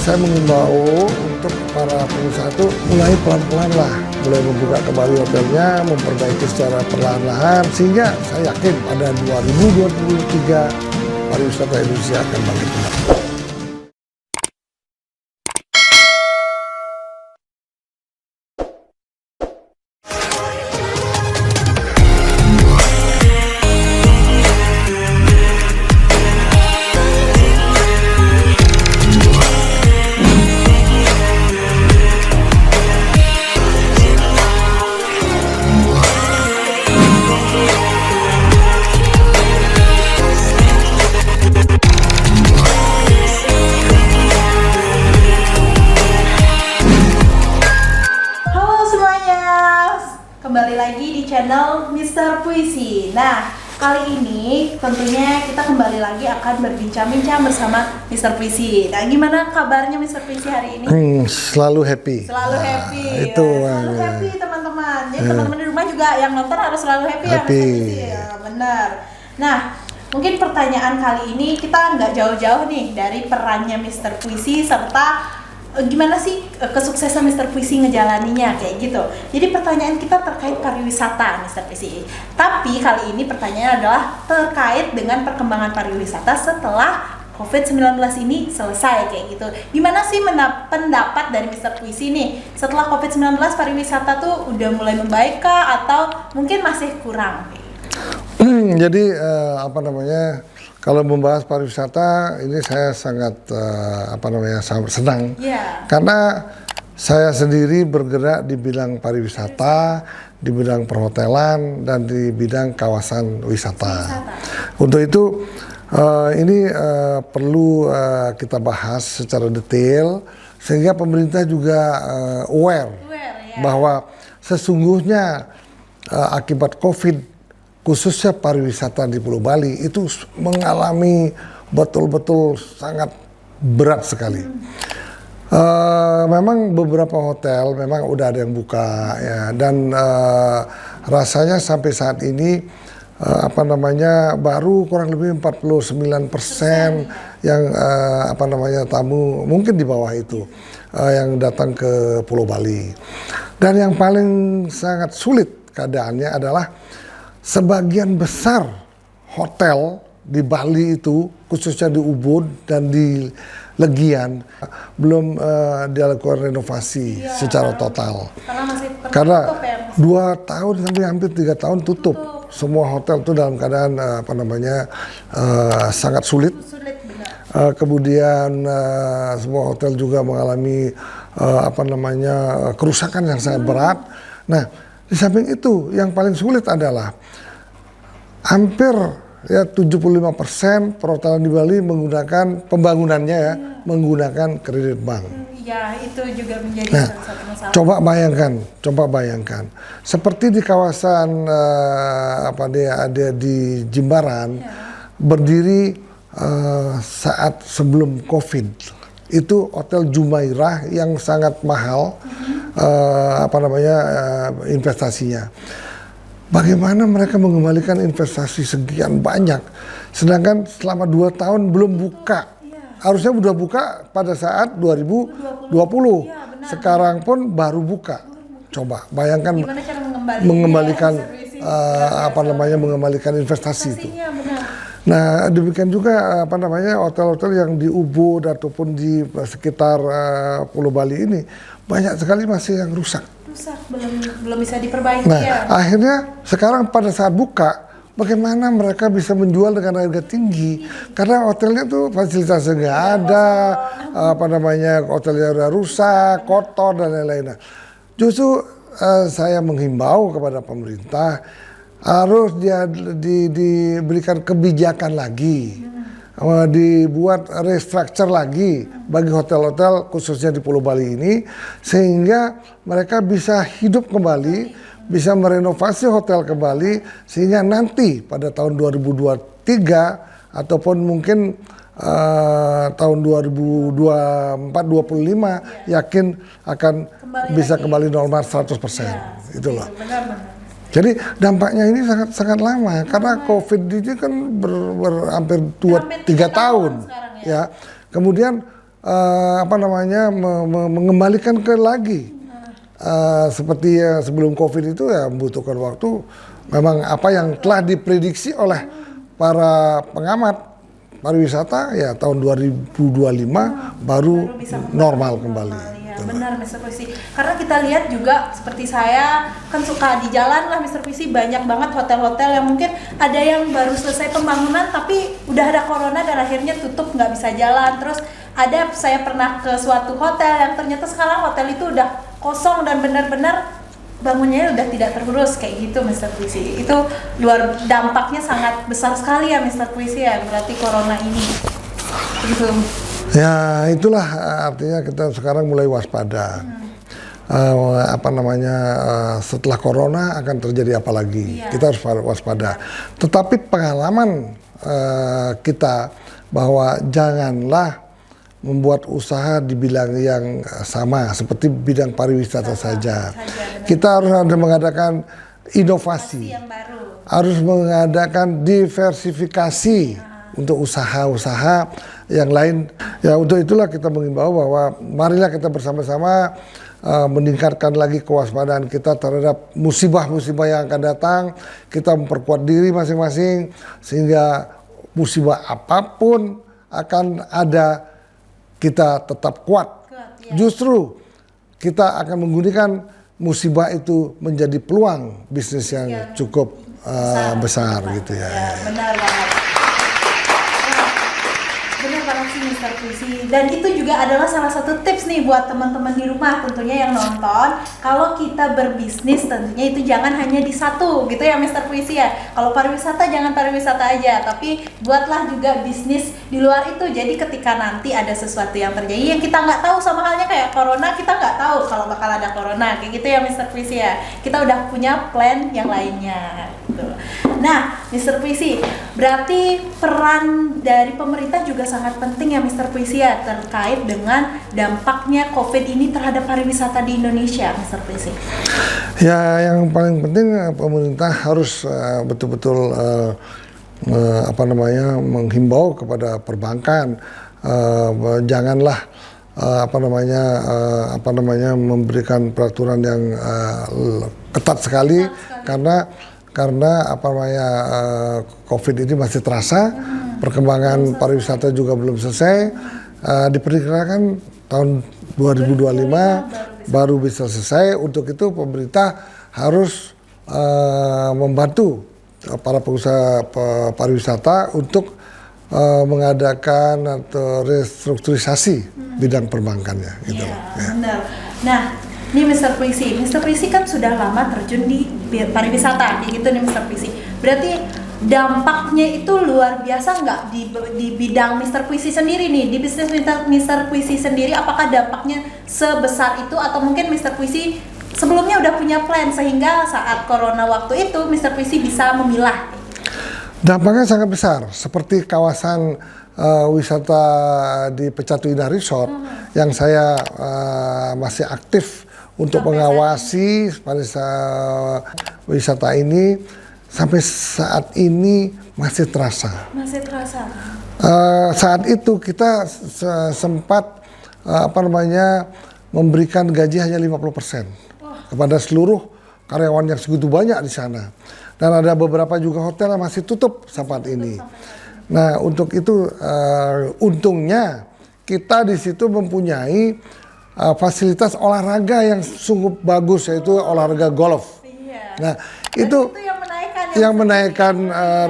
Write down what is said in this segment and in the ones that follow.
saya mengimbau untuk para pengusaha itu mulai pelan-pelan lah, mulai membuka kembali hotelnya, memperbaiki secara perlahan-lahan, sehingga saya yakin pada 2023 pariwisata Indonesia akan bangkit kembali. Kembali lagi di channel Mr. Puisi. Nah, kali ini tentunya kita kembali lagi akan berbincang-bincang bersama Mr. Puisi. Nah, gimana kabarnya Mr. Puisi hari ini? Selalu happy. Selalu happy. Itu selalu happy teman-teman. Jadi teman-teman di rumah juga yang nonton harus selalu happy. Ya Mr. Puisi. Ya, benar. Nah, mungkin pertanyaan kali ini kita nggak jauh-jauh nih dari perannya Mr. Puisi serta gimana sih kesuksesan Mr. Puisi ngejalaninya kayak gitu. Jadi pertanyaan kita terkait pariwisata Mr. Puisi. Tapi kali ini pertanyaannya adalah terkait dengan perkembangan pariwisata setelah COVID-19 ini selesai kayak gitu. Gimana sih pendapat dari Mr. Puisi nih? Setelah COVID-19 pariwisata tuh udah mulai membaik kah atau mungkin masih kurang? Jadi kalau membahas pariwisata ini saya sangat sangat senang, karena saya sendiri bergerak di bidang pariwisata, di bidang perhotelan dan di bidang kawasan wisata. Untuk itu ini perlu kita bahas secara detail sehingga pemerintah juga aware bahwa sesungguhnya akibat COVID, khususnya pariwisata di Pulau Bali itu mengalami betul-betul sangat berat sekali. Memang beberapa hotel memang udah ada yang buka ya, dan rasanya sampai saat ini baru kurang lebih 49% yang tamu, mungkin di bawah itu yang datang ke Pulau Bali. Dan yang paling sangat sulit keadaannya adalah sebagian besar hotel di Bali itu, khususnya di Ubud dan di Legian, belum dilakukan renovasi secara total. Karena 2 tahun sampai hampir 3 tahun tutup. Semua hotel itu dalam keadaan sangat sulit. Kemudian semua hotel juga mengalami kerusakan yang sangat berat. Nah, di samping itu yang paling sulit adalah hampir 75% perhotelan di Bali menggunakan pembangunannya menggunakan kredit bank. Ya, itu juga menjadi salah satu masalah. Coba bayangkan. Seperti di kawasan ada di Jimbaran, berdiri saat sebelum COVID. Itu Hotel Jumairah yang sangat mahal investasinya. Bagaimana mereka mengembalikan investasi sekian banyak, sedangkan selama 2 tahun belum buka. Harusnya sudah buka pada saat 2020. Sekarang pun baru buka. Coba bayangkan mengembalikan mengembalikan investasi itu. Nah, demikian juga hotel-hotel yang di Ubud ataupun di sekitar Pulau Bali ini banyak sekali masih yang rusak, belum bisa diperbaiki. Nah, akhirnya sekarang pada saat buka, bagaimana mereka bisa menjual dengan harga tinggi? Karena hotelnya tuh fasilitasnya nggak ada, hotelnya udah rusak, kotor dan lain-lain. Justru saya menghimbau kepada pemerintah harus diberikan kebijakan lagi, dibuat restructure lagi bagi hotel-hotel khususnya di Pulau Bali ini, sehingga mereka bisa hidup kembali, bisa merenovasi hotel kembali, sehingga nanti pada tahun 2023 ataupun mungkin tahun 2024-2025 yakin akan bisa kembali normal 100%. Itulah. Jadi dampaknya ini sangat lama karena COVID ini kan hampir 2-3 tahun ya. Kemudian apa namanya mengembalikan ke lagi seperti sebelum COVID itu ya membutuhkan waktu. Memang apa yang telah diprediksi oleh para pengamat pariwisata ya tahun 2025 baru bisa normal kembali. Ya, benar Mr. Puisi. Karena kita lihat juga seperti saya kan suka di jalan lah Mr. Puisi, banyak banget hotel-hotel yang mungkin ada yang baru selesai pembangunan tapi udah ada corona dan akhirnya tutup, nggak bisa jalan. Terus ada saya pernah ke suatu hotel yang ternyata sekarang hotel itu udah kosong dan benar-benar bangunnya udah tidak terurus kayak gitu Mr. Puisi. Itu dampaknya sangat besar sekali ya Mr. Puisi ya, berarti corona ini gitu. Ya itulah artinya kita sekarang mulai waspada. Apa namanya setelah corona akan terjadi apa lagi? Iya. Kita harus waspada. Tetapi pengalaman kita bahwa janganlah membuat usaha di bidang yang sama seperti bidang pariwisata saja. Kita harus ada mengadakan inovasi, yang baru. Harus mengadakan diversifikasi untuk usaha-usaha yang lain. Ya untuk itulah kita mengimbau bahwa marilah kita bersama-sama meningkatkan lagi kewaspadaan kita terhadap musibah-musibah yang akan datang. Kita memperkuat diri masing-masing sehingga musibah apapun akan ada, kita tetap kuat. Ya. Justru kita akan menggunakan musibah itu menjadi peluang bisnis yang cukup besar gitu ya. Ya, benar banget. Benar banget sih Mr. Puisi. Dan itu juga adalah salah satu tips nih buat teman-teman di rumah tentunya yang nonton. Kalau kita berbisnis tentunya itu jangan hanya di satu gitu ya Mr. Puisi ya. Kalau pariwisata jangan pariwisata aja, tapi buatlah juga bisnis di luar itu. Jadi ketika nanti ada sesuatu yang terjadi yang kita nggak tahu, sama halnya kayak corona, kita nggak tahu kalau bakal ada corona kayak gitu ya Mr. Puisi ya. Kita udah punya plan yang lainnya gitu. Nah Mr. Puisi, berarti peran dari pemerintah juga sangat penting ya Mr. Puisi ya terkait dengan dampaknya COVID ini terhadap pariwisata di Indonesia Mr. Puisi. Ya yang paling penting pemerintah harus betul-betul apa namanya menghimbau kepada perbankan, janganlah apa namanya memberikan peraturan yang ketat sekali. Karena apa namanya COVID ini masih terasa, perkembangan pariwisata juga belum selesai, diperkirakan tahun 2025 baru bisa selesai. Untuk itu pemerintah harus membantu para pengusaha pariwisata untuk mengadakan atau restrukturisasi bidang perbankannya gitu. Ya. Benar. Nah, ini Mr. Puisi kan sudah lama terjun di pariwisata, kayak gitu nih Mr. Puisi. Berarti dampaknya itu luar biasa nggak di bidang Mr. Puisi sendiri nih, di bisnis Mr. Puisi sendiri, apakah dampaknya sebesar itu atau mungkin Mr. Puisi sebelumnya udah punya plan sehingga saat corona waktu itu Mr. Puisi bisa memilah? Dampaknya sangat besar, seperti kawasan wisata di Pecatu Indah Resort yang saya masih aktif untuk mengawasi wisata ini, sampai saat ini masih terasa. Masih terasa. Saat itu kita sempat memberikan gaji hanya 50% kepada seluruh karyawan yang segitu banyak di sana. Dan ada beberapa juga hotel yang masih tutup saat ini. Nah, untuk itu untungnya kita di situ mempunyai fasilitas olahraga yang sungguh bagus, yaitu olahraga golf. Iya. Nah, itu yang menaikkan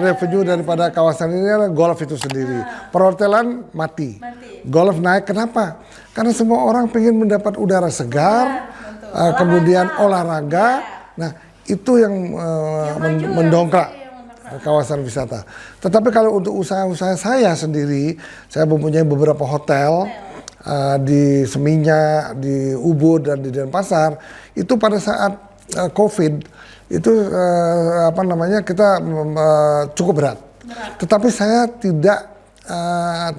revenue daripada kawasan ini adalah golf itu sendiri. Perhotelan mati. Golf naik, kenapa? Karena semua orang pengen mendapat udara segar, kemudian olahraga. Nah, itu yang mendongkrak kawasan wisata. Tetapi kalau untuk usaha-usaha saya sendiri, saya mempunyai beberapa hotel di Seminyak, di Ubud, dan di Denpasar. Itu pada saat COVID itu kita cukup berat. Tetapi saya tidak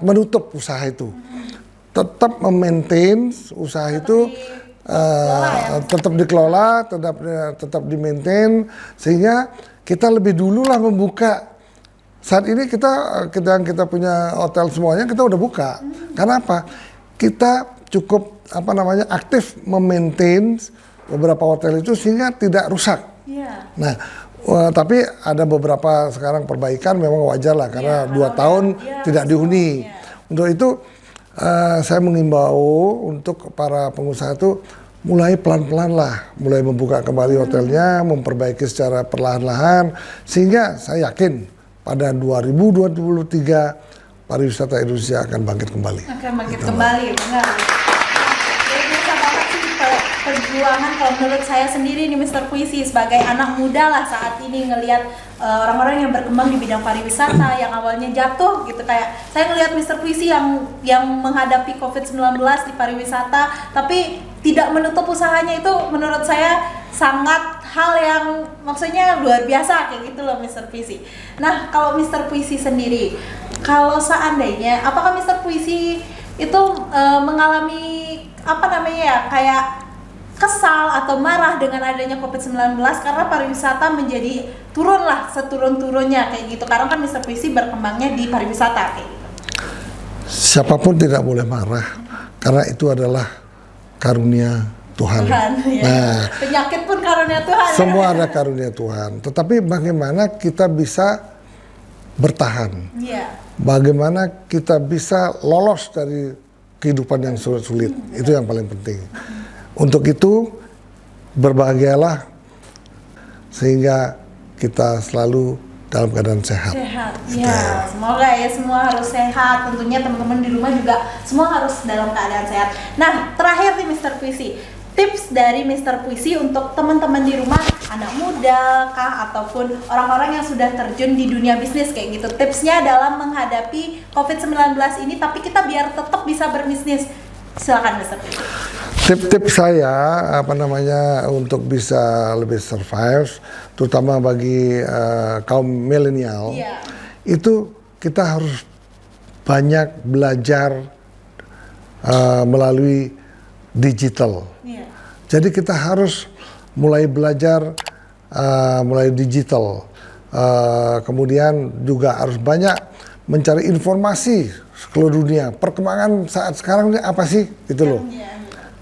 menutup usaha itu, tetap memaintain usaha itu. Tetap dikelola, tetap di-maintain, sehingga kita lebih dulu lah membuka. Saat ini kita punya hotel semuanya kita udah buka. Karena apa? kita cukup aktif memaintain beberapa hotel itu sehingga tidak rusak. Iya. Nah, tapi ada beberapa sekarang perbaikan memang wajar lah karena 2 tahun tidak dihuni. Untuk itu saya mengimbau untuk para pengusaha itu mulai pelan-pelan lah, mulai membuka kembali hotelnya, memperbaiki secara perlahan-lahan, sehingga saya yakin pada 2023 pariwisata Indonesia akan bangkit kembali. Akan bangkit kembali, benar. Luar biasa banget sih perjuangan kalau menurut saya sendiri nih Mr. Puisi sebagai anak muda lah saat ini ngelihat orang-orang yang berkembang di bidang pariwisata yang awalnya jatuh gitu, kayak saya ngelihat Mr. Puisi yang menghadapi COVID-19 di pariwisata tapi tidak menutup usahanya, itu menurut saya sangat hal yang maksudnya luar biasa kayak gitu loh Mr. Puisi. Nah, kalau Mr. Puisi sendiri, kalau seandainya apakah Mr. Puisi itu mengalami kayak kesal atau marah dengan adanya COVID-19 karena pariwisata menjadi turun lah seturun-turunnya kayak gitu, karena kan Mr. Puisi berkembangnya di pariwisata kayak gitu. Siapapun tidak boleh marah karena itu adalah karunia Tuhan. Ya. Nah, penyakit pun karunia Tuhan. Semua ada karunia Tuhan. Tetapi bagaimana kita bisa bertahan? Ya. Bagaimana kita bisa lolos dari kehidupan yang sulit? Itu yang paling penting. Untuk itu berbahagialah sehingga kita selalu dalam keadaan sehat. Sehat, ya. Semoga ya semua harus sehat. Tentunya teman-teman di rumah juga semua harus dalam keadaan sehat. Nah, terakhir nih Mr. Puisi, tips dari Mr. Puisi untuk teman-teman di rumah, anak muda kah ataupun orang-orang yang sudah terjun di dunia bisnis kayak gitu. Tipsnya dalam menghadapi COVID-19 ini tapi kita biar tetap bisa berbisnis. Silakan Mr. Puisi. Tip-tip saya untuk bisa lebih survive, terutama bagi kaum milenial, itu kita harus banyak belajar melalui digital. Jadi kita harus mulai belajar mulai digital, kemudian juga harus banyak mencari informasi seluruh dunia. Perkembangan saat sekarang ini apa sih, gitu loh.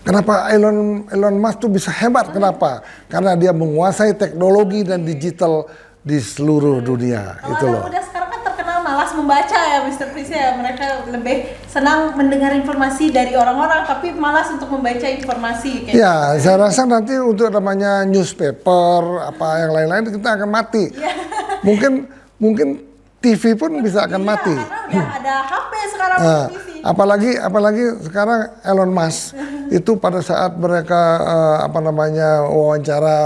Kenapa Elon Musk tuh bisa hebat? Kenapa? Karena dia menguasai teknologi dan digital di seluruh dunia. Itu loh. Udah sekarang kan terkenal malas membaca ya Mr. Puisi ya. Mereka lebih senang mendengar informasi dari orang-orang tapi malas untuk membaca informasi. Ya, saya rasa nanti untuk namanya newspaper apa yang lain-lain kita akan mati. Mungkin TV pun bisa akan mati. Karena udah ada HP sekarang. Apalagi sekarang Elon Musk itu pada saat mereka wawancara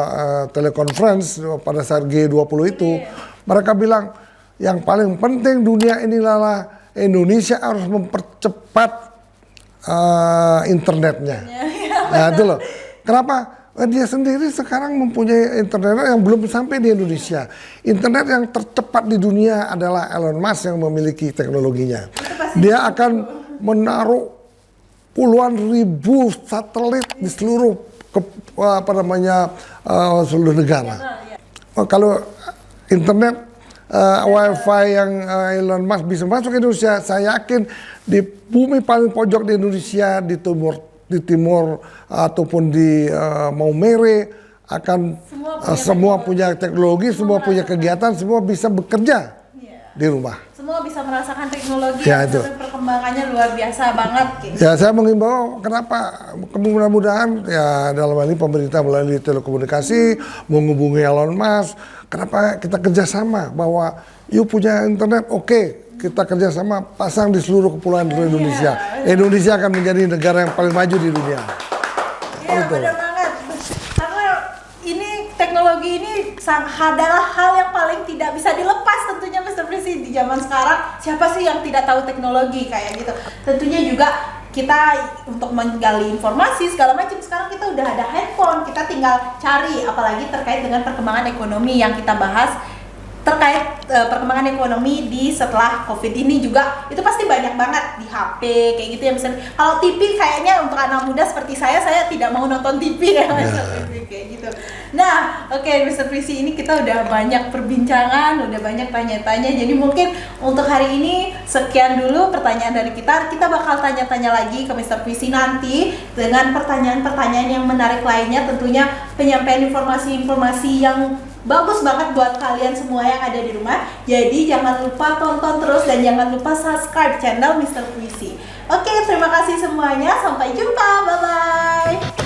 telekonferensi pada saat G20 itu, mereka bilang yang paling penting dunia ini adalah Indonesia harus mempercepat internetnya. Nah itu loh. Kenapa? Dia sendiri sekarang mempunyai internet yang belum sampai di Indonesia. Internet yang tercepat di dunia adalah Elon Musk yang memiliki teknologinya. Dia akan menaruh puluhan ribu satelit di seluruh seluruh negara. Kalau internet WiFi yang Elon Musk bisa masuk ke Indonesia, saya yakin di bumi paling pojok di Indonesia, di timur ataupun di Maumere akan semua punya teknologi, semua punya kegiatan, semua bisa bekerja di rumah. Semua bisa merasakan teknologi yang perkembangannya luar biasa banget. Ya, saya mengimbau kenapa mudah-mudahan ya dalam hal ini pemerintah melalui telekomunikasi menghubungi Elon Musk, kenapa kita kerjasama bahwa you punya internet, oke. Kita kerjasama pasang di seluruh kepulauan Indonesia. Indonesia akan menjadi negara yang paling maju di dunia. Iya benar banget. Karena ini teknologi ini adalah hal yang paling tidak bisa dilepas tentunya Mr. Puisi di zaman sekarang. Siapa sih yang tidak tahu teknologi kayak gitu? Tentunya juga kita untuk menggali informasi segala macam, sekarang kita udah ada handphone, kita tinggal cari, apalagi terkait dengan perkembangan ekonomi yang kita bahas terkait perkembangan ekonomi di setelah COVID ini juga itu pasti banyak banget di HP kayak gitu ya misalnya. Kalau TV kayaknya untuk anak muda seperti saya tidak mau nonton TV ya Mr. Puisi kayak gitu. Nah, oke Mr. Puisi, ini kita udah banyak perbincangan, udah banyak tanya-tanya. Jadi mungkin untuk hari ini sekian dulu pertanyaan dari kita. Kita bakal tanya-tanya lagi ke Mr. Puisi nanti dengan pertanyaan-pertanyaan yang menarik lainnya, tentunya penyampaian informasi-informasi yang bagus banget buat kalian semua yang ada di rumah. Jadi jangan lupa tonton terus dan jangan lupa subscribe channel Mr. Puisi. Oke, terima kasih semuanya. Sampai jumpa. Bye-bye.